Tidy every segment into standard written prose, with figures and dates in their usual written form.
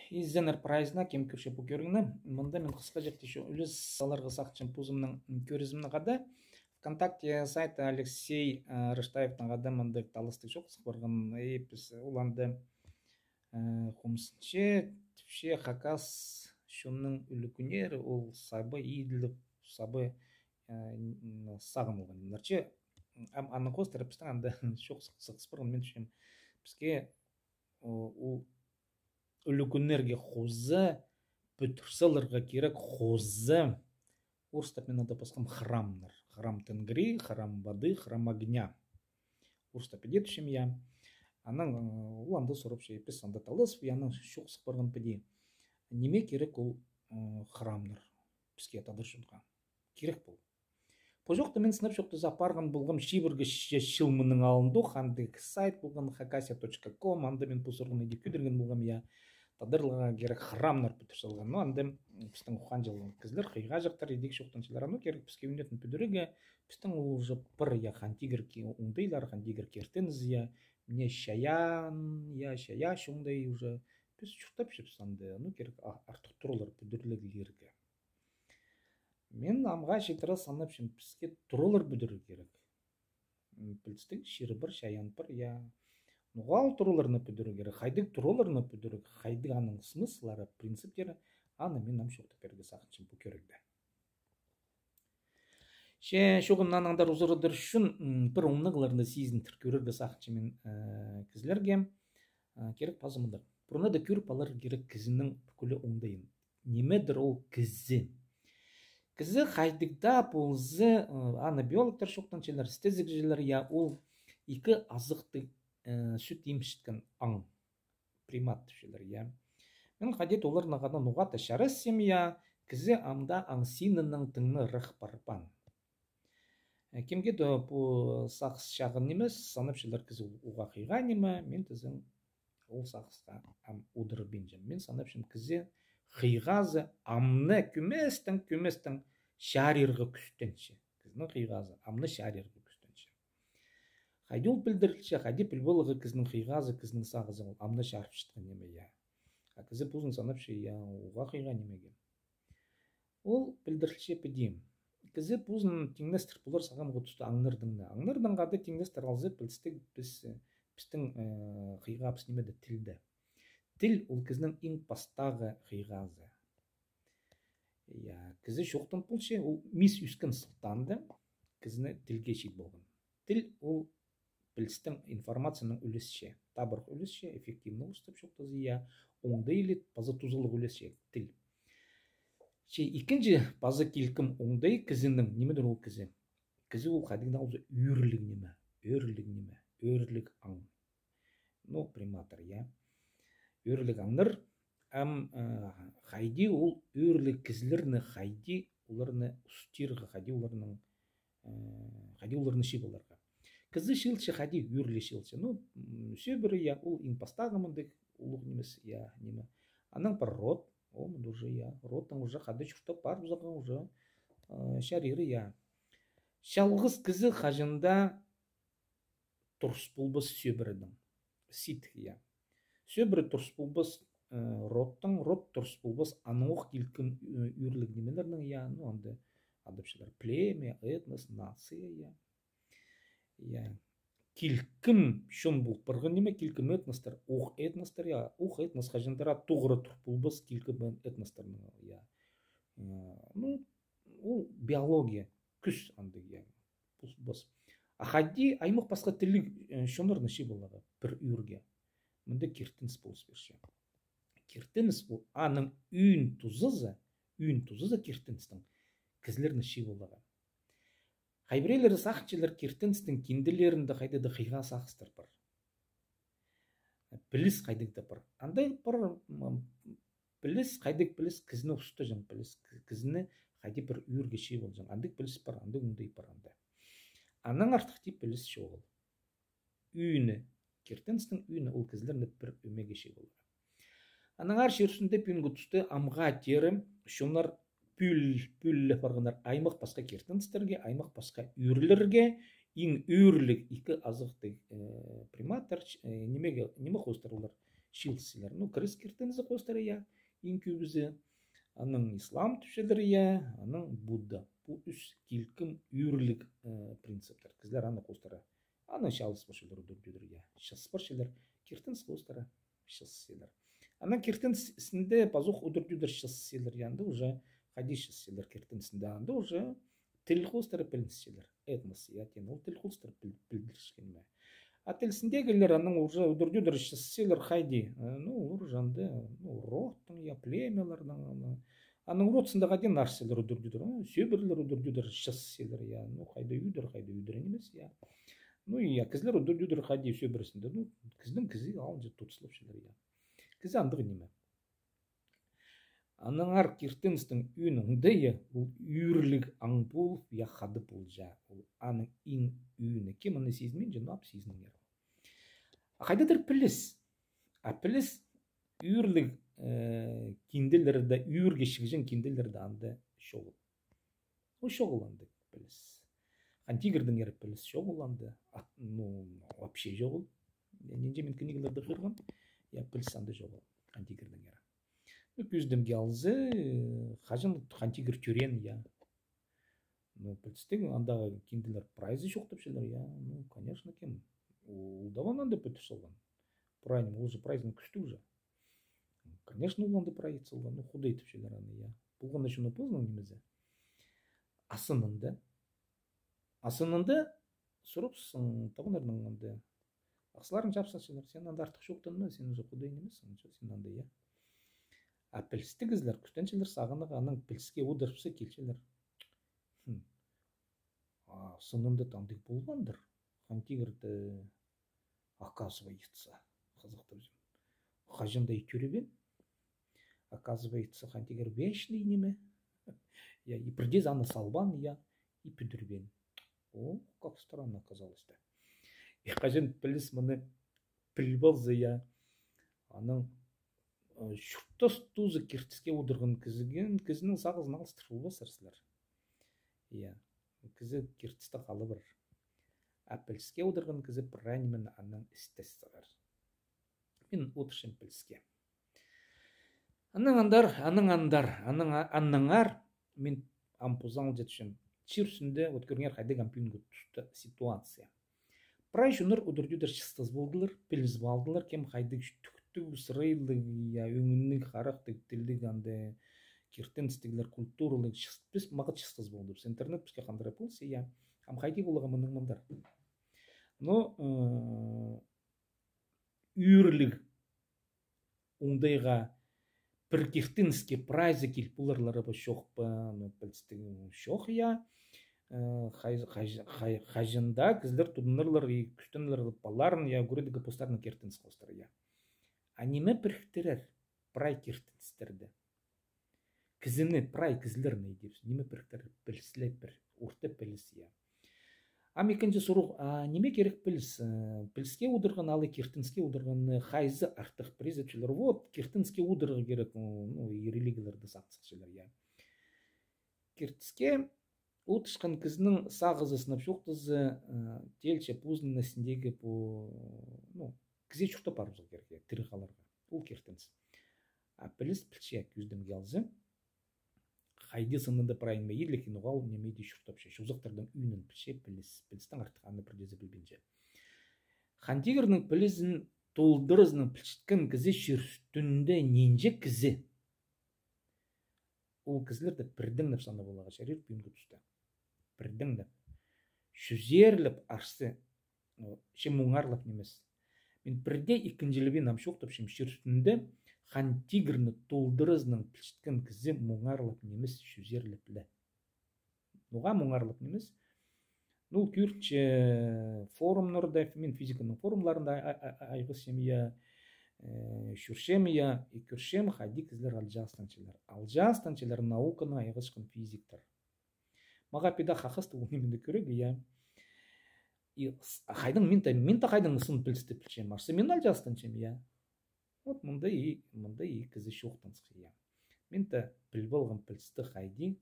Изенер прайзна кем көрше бұл көріңні. Мұнда мен қысқа жетті шо үліз саларға сақчын пузымның көрізімні қады. ВКонтакте сайты Алексей Рыштаевтың қады мұнда талысты шоқ сықпырғын. Біз оланды құмсынше түпше қақас шонның үлікінер ол сабы иеділіп сабы сағынылған. Нәрче аны қостырып біздің анда шоқ сықпырғын мен түшем. Бізге ол үлікінерге қозы бүтірсілерге керек қозы орыстап мен ада басқам храмнар. Храм тенгри, храм воды, храм огня. Орыстап еде түшем я. Аның уланды сұрып ше епес анда талысып, яның шоқсық барған педе. Неме керек ол храмнар? Бізге атады шынға. Керек бұл. По жоқты мен сынап жоқты запарған болғым шибіргі шылмының алынды, қандық сайт болған hakasia.com, анда мен бұсырғын еде көдірген болғым я. Тадырлыға керек храмнар бүтірсілген. Анда біздің ұқан жылын кізлер қиға жақтар едек шоқтаншылар. Аны керек бізге үнетін бүдіреге біздің ол жып бір я қантигер оңдайлар, қантигер кертеніз я. Мне шаян, я шая шоңдай уже. Біз шықтап шепсанды. Аны керек артық тұрылар бүдірлігілерге. Мен амға шетірі санап шын бізге тұрылар бүдірі керек. Білістің шері бір, шаян бір, я. Нұғал тұруларына бүдірі керек, қайдық тұруларына бүдірі, қайдық аның смыслары, принциптері, аны мен нам шоқты берге сақыншын бұл керекді. Шоғын анаңдар ұзырыдыр үшін бір оңнығыларында сезін түркөрерге сақыншын мен кізлерге керек пазымыдыр. Бұрына да көріп алар керек кізінің бүкілі оңдайын. Немедір ол кізі. Кізі қайдықда болзы, аны биологтар шоқтан шелер, стезік желер, я ол екі азықты сүт емшіткен аң, примат түшелер, я. Мен қадет олар нағадан ұғаты шарыс сем, я, кізі амда аңсинының тыңны рық барпан. Кемге де бұл сақыс шағын немес, санып шелер кізі ұға қиға неме, мен тізін ол сақысқа ұдыры бенжем. Мен санып шем кізі қиғазы амны күместің шарирғы күстенші. Кізінің қиғазы амны шарирғы. Қайды ол білдірілші, қайды білбілігі кізінің қиғазы, кізінің сағызы ол амна шарып шытқан неме, я. Кізі бұзын санапшы, я, оға қиға немеге. Ол білдірілші педем. Кізі бұзын теңнестір бұлар сағам ғұтысты аңнырдыңды. Аңнырдың қады теңнестір алзы білістік біздің қиға апс немеді тілді. Тіл ол кізінің ең пастағы қиғазы. Кізі шоқтан бұлшы, ол мис үскен сылтанды, кізіні тілге шет болған. Тіл ол білістің информацияның үлісше, табырқ үлісше, эффективны ұстап шоқтазы, я, оңды елет, базы тұзылық үлісше, тіл. Екінші базы келкім оңдай кізінің, немедір ол кізі? Кізі ол қадығында олзы үйірлік неме, үйірлік аң. Ну, приматор, я. Үйірлік аңныр, қайды ол үйірлік кізілеріні қайды, оларыны ұстирғы, қайды оларыны шибыларға. Кізі шилче қады үйірлі шилче. Ну, все бірі, я, ол инпастағымындық, олық немес, я, неме. Аның бір рот, о, мұнды уже, я, роттың уже қады шүртіп бар, бұзақын уже шариры, я. Шалғыз кізі қажында тұрс бұлбыз сөбірінің, сит, я. Сөбірі тұрс бұлбыз роттың, рот тұрс бұлбыз ануық келкім үйірлік немелерінің, я, ну, анды адапшылар племя, этнос, нация, я. Келкім шын бұл бірғын неме, келкім этностар, оқ этностар, я, оқ этнос қажындара тұғыры тұр бұлбыз келкім этностарының, я. Ну, ол биология, күш анды, я, бұлбыз. Ақади аймақ басқа тілі шонырны ши болаға бір үйірге. Мұнда кертінс болыс берші. Кертінс бұл аның үйін тұзызы кертінстің кізлерні ши болаға. Қайбірейлері сақчылар кертінстің кенделерінде қайдады қиға сақыстыр бар. Біліс қайдықты бар. Андай бар біліс, қайдық біліс кізіні ұсты жан біліс. Кізіні қайды бір үйірге шей бол жан. Андық біліс бар, андық ұндай бар анда. Аның артық деп біліс шоғыл. Үйіні, кертінстің үйіні ол кізілеріне бір өмеге шей болар. Аның ар шерсінде пүйін ғұтысты амға терім, шонар пүлі барғандар аймақ басқа кертінстерге, аймақ басқа үйірлерге, ең үйірлік екі азықты приматтар неме қостырылар. шилсилер. Ну, крыс киртензі қостары я, ең көбізі. Аның ислам түшелер я, аның Будда. Бұл үш келкім үйірлік принциптер. Кізлер аны қостары. Аны шалыс башылар өдірдер я. Шас башылар киртенз қостары. Шас селер. Ана киртензінде пазух өдірдер шас селер янды уже хадис шас селер киртензінде анды уже тіл қостары пілінсселер. Этнос я тен ол тіл қостары пілдіршкенме. А тілсіндегілер аның уже өдірдер шас селер хайди. Ну, ұржанды, ну, роттың я племелердің аның ротсында қаден нарселер өдірдер. Сөбірлер өдірдер шас селер я. Ну, қайда үйдер емес я. Ну, я кізлер өдірдер қайда сөбірісінде. Ну, кіздің кізі алынжы тұтсылып шелер я. Кізі андығы неме. Аныңар киртенстің үйніңді я, бұл үйірлік аң болып, я қады бол жа. Аның ин үйіні. Кем аны сезінмен жа, нап сезінен ер. Қайдадыр піліс. А піліс үйірлік кенделерді, үйірге шігжен кенделерді анды шоғыл. Ол шоғыланды піліс. Антигірдің ері піліс шоғыланды. Ну, вообще жоғыл. Ненже мен кінегілерді қырған, я піліс анды жоғыл. Антигірдің ері. Күздім келзі, қажын антигір түрен, я. Ну, пілістің андағы кенделер прайзы жоқтып шелер, я. Ну, конечно, кем. Улдаван анды пөтір солған. Прайным, ол же прайзын күшті уже. Конечно, уланды прайыз солған. Ну, худа етіп шелер аны, я. Бұлғанда шыны познал немезе. Асынында сұрыпсың, тағынардың анды. Ақсыларын жапса шелер, сен анды артық жоқтан ма, сен уже худа енемесің, сен анды, я. А пілісті кізлер, күштеншілер сағыныға аның піліске одырыпсы келшілер. Сынымды тандық болғандыр. Хантигірді оказывается, қызықты өзім. Қажындай түребен. Оказывается, хантигір вечный неме. И придез аны салбан, и пүдірбен. О, как странно оказалось-то. И қажын піліс мұны пілбалзы, аның шұрттас тузы кертіске одырғын кізіген, кізінің сағызын алыстырылы басарсылар. Кізі кертісті қалы бір. Піліске одырғын кізі піранимен анның істесі бар. Мен отыршын піліске. Анныңар, мен ампузан жетшін. Чирсінде өткөріңер қайдық ампингі тұсты ситуация. Прай жүнір одырдудыр шыстыз болдылар, піліз балдылар, кем қайдық сырайлы, өңіннің қарақтық, тілдік анды, кертенстігілер, культуралық, біз мағыт шыстыз болды. Біз интернет бізге қандыры болсы, ам қайди болыға мұның мұндар. Но үйірлік оңдайға бір кертенске прайзы келіп бұларлары ба шоқ ба, білістігін шоқ, қажында кізлер тұдынырлар, күштінлер баларын, көреді постарының кертенс қостары, Аниме біріктірер прай кертінстерді. Кізіні прай кізлеріне дейбіз. Неме біріктірер білісілер бір орта біліс, Ам екінші сұруқ, неме керек біліс? Біліске удырған, алы кертінске удырған қайзы артық призетшілер. Вот, кертінске удырғы керек, религияларды сақсықшылар, Кертіске ұтышқан кізінің сағызы сынып жоқтызы телче пузнынасындегі кізе шуқта парымзыл керек, тірі қаларға. Бұл кертінс. Піліс пілші күздім келзі. Қайды сынында прайынма ерлікен оғал немейді шуқтап ше. Шузықтардың үйінің пілші пілістің артықаны бірдезі білбенже. Хантигірінің пілізін толдырызының пілшіткен кізі шүрстінде ненже кізі. Ол кізілерді бірдің нәпсаны болаға шәрер бүйінгі тұста. Бірдің нәп. Шүзерліп арсы, ше мұңарлап немес. Мен бірде екіншілібен амшоқтап шүрстінде хантигірні толдырызының пілшіткен кізі мұңарлап немес шүзерліплі. Нұға мұңарлап немес. Нұл күртші форумларда, мен физиканың форумларында айғысым, шүршем, и күршем қайди кізлер алжастанчылар. Алжастанчылар науканы айғысқын физиктар. Маға педа қақысты өңеменді көрек, Қайдың мен қайдың сын пілісті пілшем арсы, мен алжастанчым, Вот мұндай кізі шоқтансқы, Мен піл болғым пілісті қайди,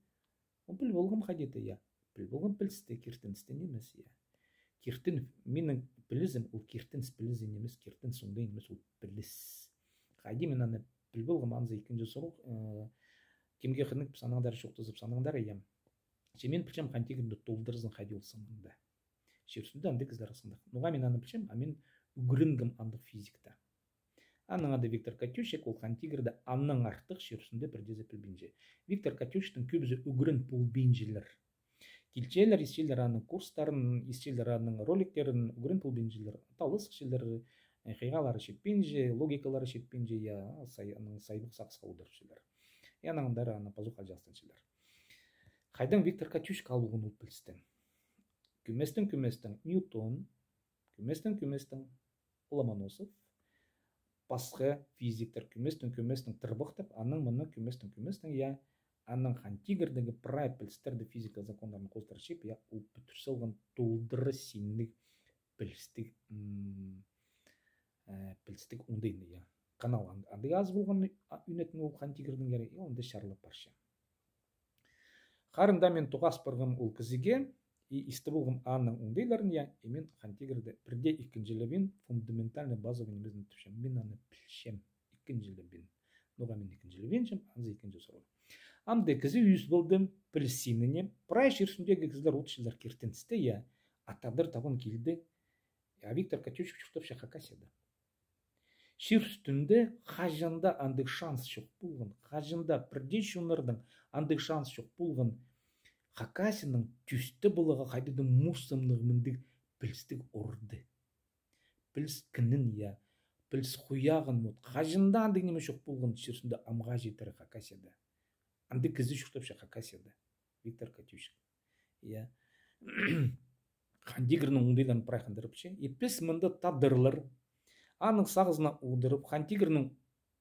піл болғым қайдеті, Піл болғым пілісті кертінсті немес, Кертін, менің пілізім, ол кертінс пілізі немес, кертінс ондай немес, ол піліс. Хайди мен аны білбілгім анзы икінжі сұру кемге хынық санаңдар шоқтызып санаңдар ем. Шемен пілчем хантигірді толдырызын хайди олсамында. Шерсінде андық іздар асында. Нуға мен аны пілчем, а мен үгірінгім андық физикта. Анның ады Виктор Катюшек, ол хантигірді анның артық шерсінде бірдезі пілбінже. Виктор Катюшектің көбізі үгірін пұлбенжелер. Келчелер, исчелер анның курстарын, исчелер анның роликтерін, үгірін пұлбенжелер. Талыс шелер, қиғалары шетпенже, логикалары шетпенже, я сайбық сақсқа ұдыршелер. Янаңдары аны пазуқа жастыншелер. Қайдан Виктор Катюшек алуғын ұлт білістен. Күместің Ньютон, күместің Ломоносов, басқа физиктер күместің тұрбықтып, анның мұны күместің, я анның хантигірдегі прай білістерді физика закондарын қостар шеп, я ол бүтірселген толдыры сенлік білістік оңдайны, я. Канал ады аз болған үнетін ол хантигірдің ері, онды шарлап баршы. Қарында мен тұғас барғым ол кізіге, исті болғым анның оңдайларын, я, мен хантигірді бірде икінжілі фундаментальный базовый немезін түшем. Мен аны пілшем икінжілі бен. Ноға мен икінжілі беншем, анзы икінжі сұру. Амды кізі үйіз болдым пілсініне, прай жерсіндегі кізлер отшылар кертенсті, я, атадыр табын келді, я Виктор Катюшек шықтап шақақа седі. Шир үстінде қажында андық шанс жоқ болған, қажында бірде шынырдың андық шанс жоқ болған, Хакасының түсті бұлыға қайдады мұсымнығымындық білістік орды. Біліс кінін, я, біліс құяғын мұд. Қажында андық неме жоқ болған шерсінде амға жетірі Хакасияда. Андық кізі шықтапша Хакасияда. Виктор Катюшек. Я. Хантигірінің оңдайларын прайқандырып ше. Епес мұнда тадырлар. Аның сағызына оңдырып, хантигірінің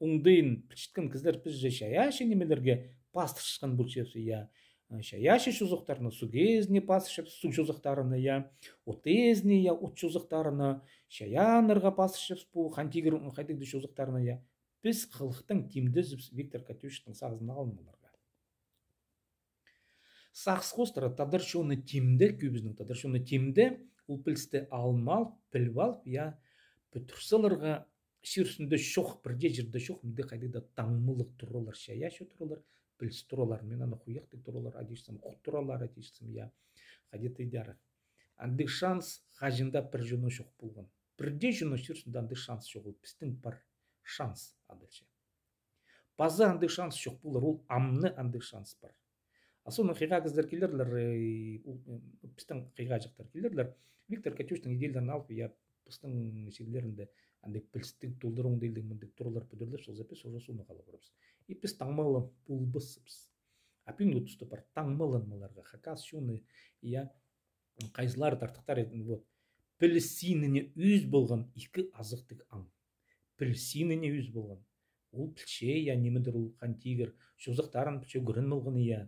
оңдайын пішіткен кіздер біз же шаяшы немелерге пастыр шыққан бұл шепсі, я. Шаяшы шузықтарына сугезіне пасышып, су шузықтарына, я, отезіне, я, от шузықтарына, шаянырға пасышып, бұл хантигір қайтықты шузықтарына, я. Біз қылықтың тимді зүпс Виктор Катюшектің сағызына алыныларға. Сақсы қостыра тадыр шоны тимді, көбізінің тадыр шоны тимді, ол пілісті алмал, пілвал, я, бүтірсілерға шерсінде шоқ, бірде жерде шоқ, мүнде қайдыда таңмылық тұрылар, шаяшы тұрылар, біліс тұралар, мен аны құяқтық тұралар адешсім, құт тұралар адешсім, я, қадеті идары. Андық шанс қажында бір жөні шоқ болған. Бірде жөні шерсінде андық шанс шоқ ол, пістің бар шанс адылшы. Базы андық шанс шоқ болар, ол амны андық шанс бар. Асоны қиға кіздер келерлер, пістің қиға жақтар келерлер, Виктор Катюштың идеяларын алып, я, пістің шегілерінде андық білістік толдырың дейлдің міндік тұралар бүдірлер, сол зәпе сол жасуына қалып ұрапсы. Ипес таңмалы пулбысыпс. Апин өтісті бар таңмалын маларға. Хакас шуны, я, қайзылар тартықтар етін, вот. Пілсініне үз болған екі азықтық аң. Пілсініне үз болған. Ол пілше, я, немедір ол хантигір, шозықтарын пілше көрін болғаны, я.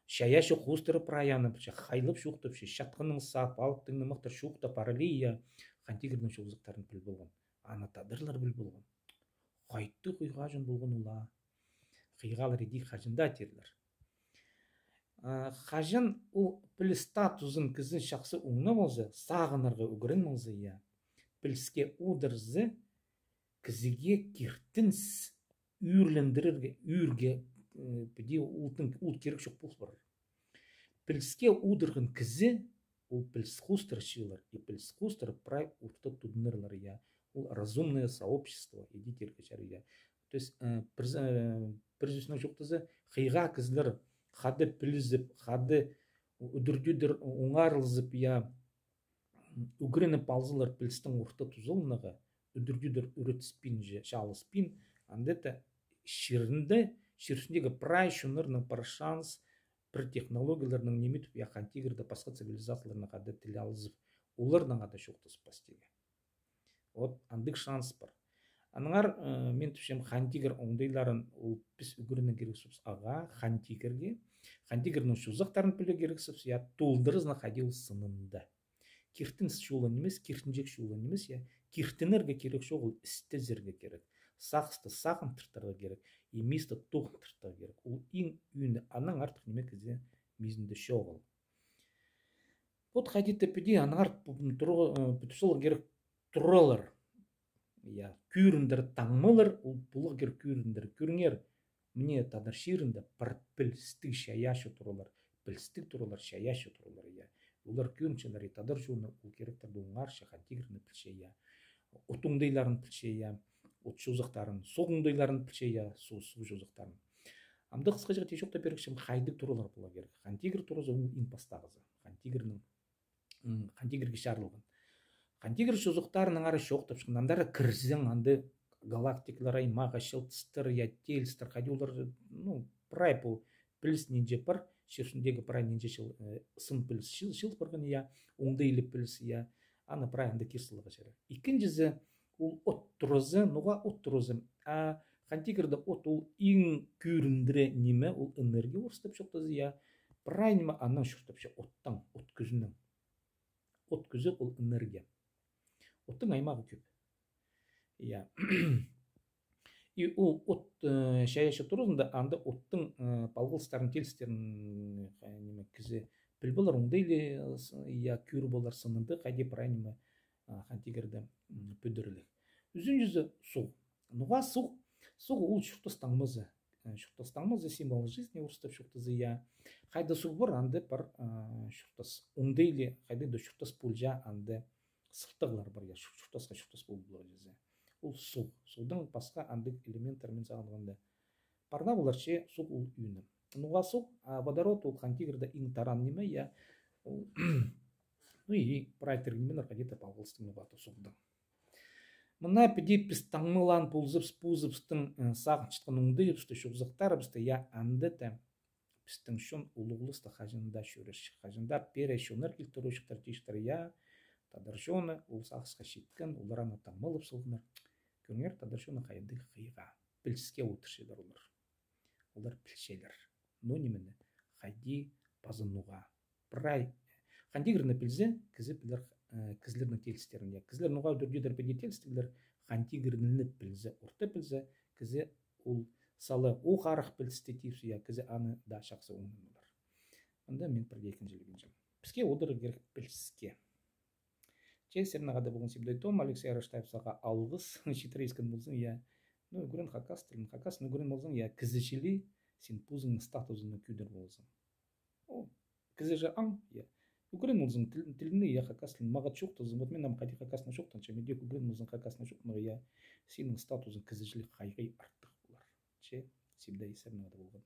Шая шоқ ұстыры праяны пілше, қайлып шоқты пілше, шатқының сап, алыптыңны мықтыр шоқта парали, я, хантигірдің шозықтарын піл болған. Анатадырлар біл болған. Қайтты құйға жын болған ола. Қиғалар еді қажында терлер. Қажын ол піл статузын кізін шақсы оңна болсы, сағынарға үгірін болсы, я. Піліске одырзы кізіге кертін үйірлендірерге, үйірге, біде ол керек жоқ болсы бар. Піліске одырғын кізі, ол піліс қустыр шилар, и піліс қустыр прай ұрты тұдынырлар, я. Ол разумное сообщество, еді тергешар, я. То есть, бірзісінің жоқтызы, қиға кізлер қады пілізіп, қады үдірдюдір оңарылызып, я, үгірініп алзылар пілістің ұрты тұзылынаға, үдірдюдір үрітіспін, шалыспін, андеті шерсіндегі прай шынырның бір шанс, бір технологияларының неметіп, я, хантигірді басқа цивилизацияларына қады тілі алызып, олардан қады шоқтызып бастеге. Вот, андық шанс бар. Аныңар мен түшем хантигір оңдайларын ол біз үгірінің керексіпс аға хантигірге, хантигірінің шузақтарын пілі керексіпс, я, толдырызна қадел сынында. Кертін шулы немес, кертінжек шулы немес, я, кертінерге керек шоғыл істезерге керек. Сақсты сақын тұртарға керек, еместі тоғын тұртарға керек. Ол ең үйінді аның артық неме кезде мезінде шоғыл. Вот қадетті піде аныңар бүтісілі керек тұралар. я күріндір таңмылыр ул булгер күріндір күріңер мне тадар ширында пілстік шаяшы туралар пілстік туралар шаяшы туралар я улар күрінчелер тадар жуны ул керектер дуңар шахан тигрны пілше я утуңдайларын пілше я от жозықтарын соғыңдайларын пілше я су жозықтарын амды қысқа жігіт ешокта берекшім хайдық туралар бола керек хан тигр турасы ул ин пастағызы хан тигрге шарылған хан тигр жозықтарының ары шоқ тапшықын андары кірзің анды галактикалар аймағы шылтыстыр я тельстыр хади улар ну прай бұл піліс нинже бар шершіндегі прай нинже сын піліс шыл барған я оңдайлы піліс я аны прай анды кесілігі жері икінжізі ул от тұрызы нуға от тұрызы а хан тигрда от ул иң күріндіре неме ул энергия орыстап шоқтазы я прай неме аннан шоқтапшы оттан от күзінің от күзі ул энергия оттың аймағы көп я и ул от шаяшы турызында анда оттың палғылыстарын тельстерін неме кізе піл болар оңдайлы я күр болар сынынды қайде прай неме хан тигрда пөдірлік үзін жүзі су нуға су ул шуқтастаңмызы символ жизни орыстап шуқтазы я қайда су бар анды бар шуқтас оңдайлы қайда да шуқтас пульжа анды сықтығылар бар я шуқтас болуы жүзі ул судың басқа андық элементтармен сағылғанда парна буларче су ул үйіні нуға су водород ул хан тигрда иң таран неме я ну и прайтергімен арқадеті палғылыстың нуғаты суғдың мына піде біз таңмылан пузыпстың сағын чытқан ұңды епсті шуғзықтар бісті я анды тәм біздің шын улуғлысты хажында шөріш хажында пере шонар келтіру шықтар тиштар я тадар шоны ул сағысқа шеткен улараны таңмылып сылғынар көңер тадар шоны қайынды қиға пілске отыршыдар олар пілшелер но немені қайди базынуға прай хан тигрны пілзе кізі пілер кізлердің телістерін кізлер нуға дүрдедер педе телістігілер хан тигрны пілзе орта пілзе кізі ул салы у қарық пілсті типсі кізі аны да шақсы оңын олар онда мен бірге екіншілігін жам бізге одыр керек пілске Сернағада болған себдай том Алексей Араштаевсаға алғыс шитрейскін болсын ну көрін хакас тілін хакасыны көрін болсын кізішілі сен пузың статусыны күйдір болсын кізі же аң көрін болсын тіліні хакас тілін маға чоқтызын вот мен қайди хакасына шоқтанша менде көрін болсын хакасына шоқтмығы сенің статусың кізішілі қайғай артық болар себдай Сернағада болған